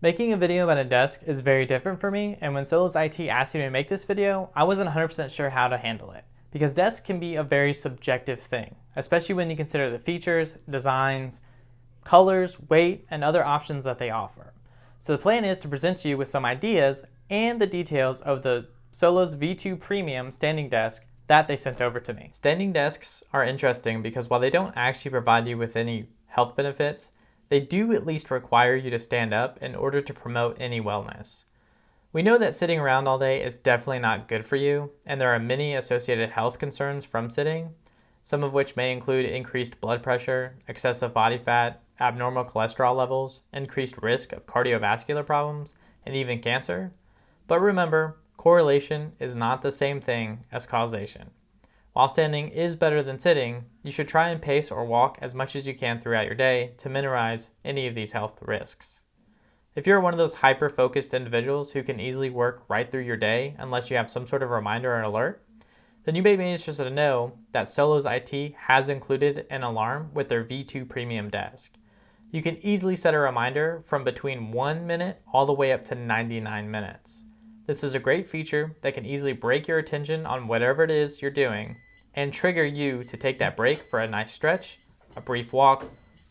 Making a video about a desk is very different for me, and when Solos IT asked me to make this video, I wasn't 100% sure how to handle it. Because desks can be a very subjective thing, especially when you consider the features, designs, colors, weight, and other options that they offer. So the plan is to present you with some ideas and the details of the Solos V2 Premium standing desk that they sent over to me. Standing desks are interesting because while they don't actually provide you with any health benefits, they do at least require you to stand up in order to promote any wellness. We know that sitting around all day is definitely not good for you, and there are many associated health concerns from sitting, some of which may include increased blood pressure, excessive body fat, abnormal cholesterol levels, increased risk of cardiovascular problems, and even cancer. But remember, correlation is not the same thing as causation. While standing is better than sitting, you should try and pace or walk as much as you can throughout your day to minimize any of these health risks. If you're one of those hyper-focused individuals who can easily work right through your day unless you have some sort of reminder or alert, then you may be interested to know that Solos IT has included an alarm with their V2 Premium desk. You can easily set a reminder from between 1 minute all the way up to 99 minutes. This is a great feature that can easily break your attention on whatever it is you're doing and trigger you to take that break for a nice stretch, a brief walk,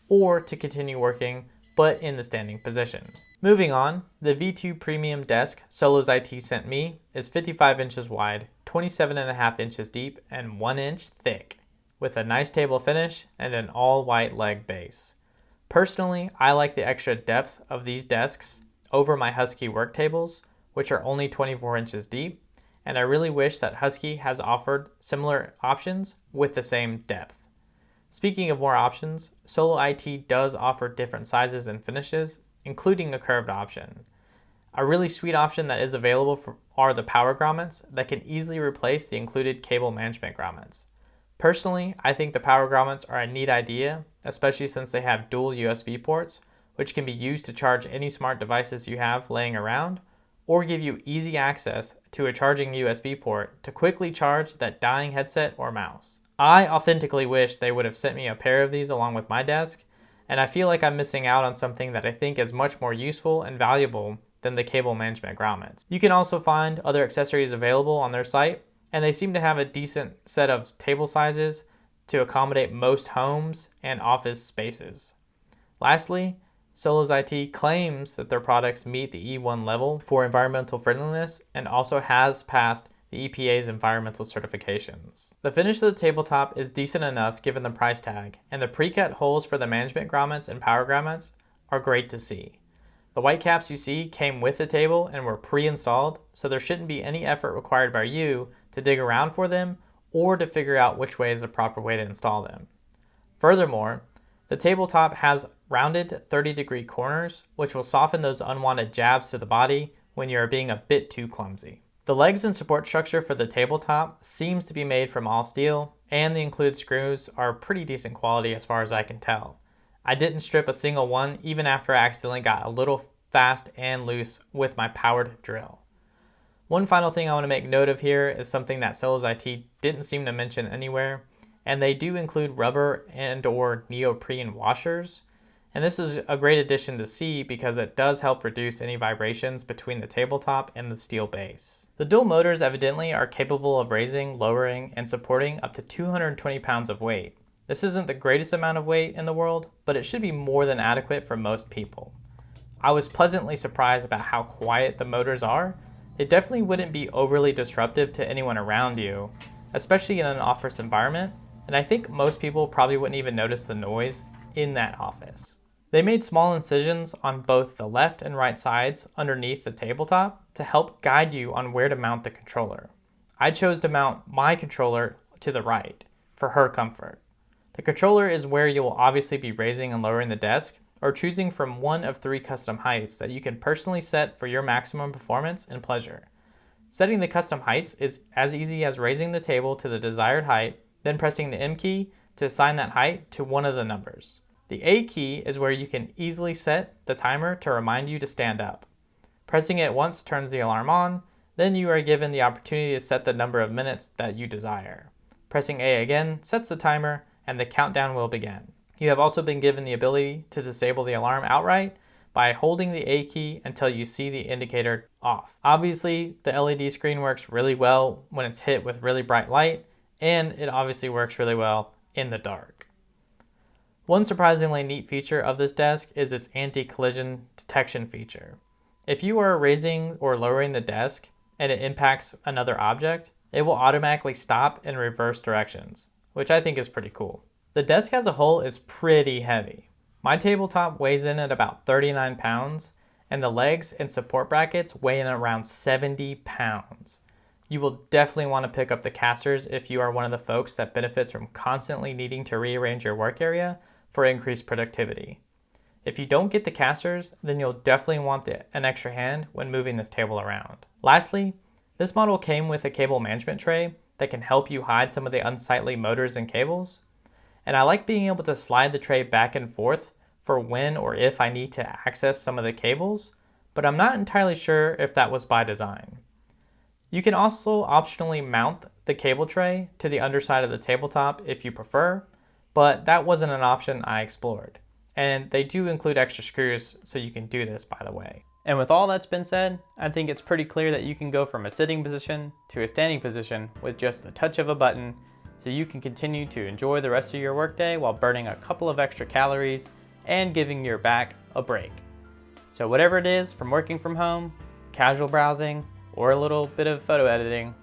or to continue working but in the standing position. Moving on, the V2 Premium desk Solos IT sent me is 55 inches wide, 27.5 inches deep, and 1 inch thick, with a nice table finish and an all-white leg base. Personally, I like the extra depth of these desks over my Husky work tables, which are only 24 inches deep, and I really wish that Husky has offered similar options with the same depth. Speaking of more options, Solo IT does offer different sizes and finishes, including a curved option. A really sweet option that is available are the power grommets that can easily replace the included cable management grommets. Personally, I think the power grommets are a neat idea, especially since they have dual USB ports, which can be used to charge any smart devices you have laying around, or give you easy access to a charging USB port to quickly charge that dying headset or mouse. I authentically wish they would have sent me a pair of these along with my desk, and I feel like I'm missing out on something that I think is much more useful and valuable than the cable management grommets. You can also find other accessories available on their site, and they seem to have a decent set of table sizes to accommodate most homes and office spaces. Lastly, Solos IT claims that their products meet the E1 level for environmental friendliness and also has passed the EPA's environmental certifications. The finish of the tabletop is decent enough given the price tag, and the pre-cut holes for the management grommets and power grommets are great to see. The white caps you see came with the table and were pre-installed, so there shouldn't be any effort required by you to dig around for them or to figure out which way is the proper way to install them. Furthermore, the tabletop has rounded 30-degree corners, which will soften those unwanted jabs to the body when you are being a bit too clumsy. The legs and support structure for the tabletop seems to be made from all steel, and the included screws are pretty decent quality as far as I can tell. I didn't strip a single one even after I accidentally got a little fast and loose with my powered drill. One final thing I want to make note of here is something that Solos IT didn't seem to mention anywhere, and they do include rubber and or neoprene washers. And this is a great addition to see because it does help reduce any vibrations between the tabletop and the steel base. The dual motors evidently are capable of raising, lowering, and supporting up to 220 pounds of weight. This isn't the greatest amount of weight in the world, but it should be more than adequate for most people. I was pleasantly surprised about how quiet the motors are. They definitely wouldn't be overly disruptive to anyone around you, especially in an office environment, and I think most people probably wouldn't even notice the noise in that office. They made small incisions on both the left and right sides underneath the tabletop to help guide you on where to mount the controller. I chose to mount my controller to the right for her comfort. The controller is where you will obviously be raising and lowering the desk or choosing from one of 3 custom heights that you can personally set for your maximum performance and pleasure. Setting the custom heights is as easy as raising the table to the desired height, then pressing the M key to assign that height to one of the numbers. The A key is where you can easily set the timer to remind you to stand up. Pressing it once turns the alarm on, then you are given the opportunity to set the number of minutes that you desire. Pressing A again sets the timer and the countdown will begin. You have also been given the ability to disable the alarm outright by holding the A key until you see the indicator off. Obviously, the LED screen works really well when it's hit with really bright light, and it obviously works really well in the dark. One surprisingly neat feature of this desk is its anti-collision detection feature. If you are raising or lowering the desk and it impacts another object, it will automatically stop in reverse directions, which I think is pretty cool. The desk as a whole is pretty heavy. My tabletop weighs in at about 39 pounds, and the legs and support brackets weigh in around 70 pounds. You will definitely want to pick up the casters if you are one of the folks that benefits from constantly needing to rearrange your work area for increased productivity. If you don't get the casters, then you'll definitely want an extra hand when moving this table around. Lastly, this model came with a cable management tray that can help you hide some of the unsightly motors and cables. And I like being able to slide the tray back and forth for when or if I need to access some of the cables, but I'm not entirely sure if that was by design. You can also optionally mount the cable tray to the underside of the tabletop if you prefer, but that wasn't an option I explored. And they do include extra screws, so you can do this, by the way. And with all that's been said, I think it's pretty clear that you can go from a sitting position to a standing position with just the touch of a button, so you can continue to enjoy the rest of your workday while burning a couple of extra calories and giving your back a break. So whatever it is, from working from home, casual browsing, or a little bit of photo editing,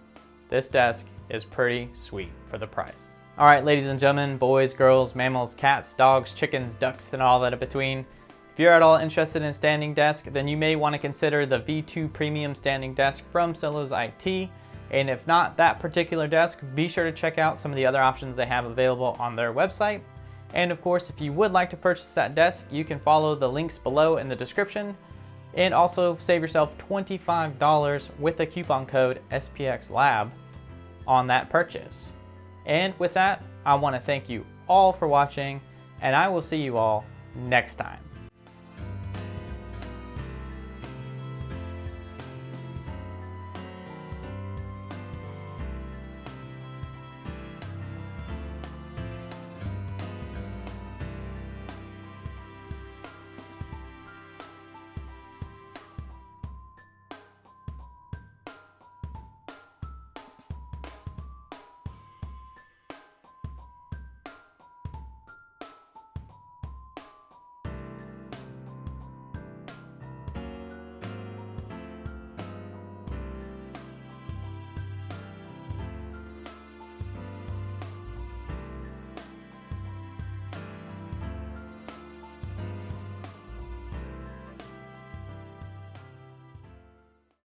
this desk is pretty sweet for the price. All right, ladies and gentlemen, boys, girls, mammals, cats, dogs, chickens, ducks, and all that in between. If you're at all interested in standing desk, then you may want to consider the V2 Premium Standing Desk from Solos IT. And if not that particular desk, be sure to check out some of the other options they have available on their website. And of course, if you would like to purchase that desk, you can follow the links below in the description. And also save yourself $25 with the coupon code SPXLab on that purchase. And with that, I want to thank you all for watching, and I will see you all next time.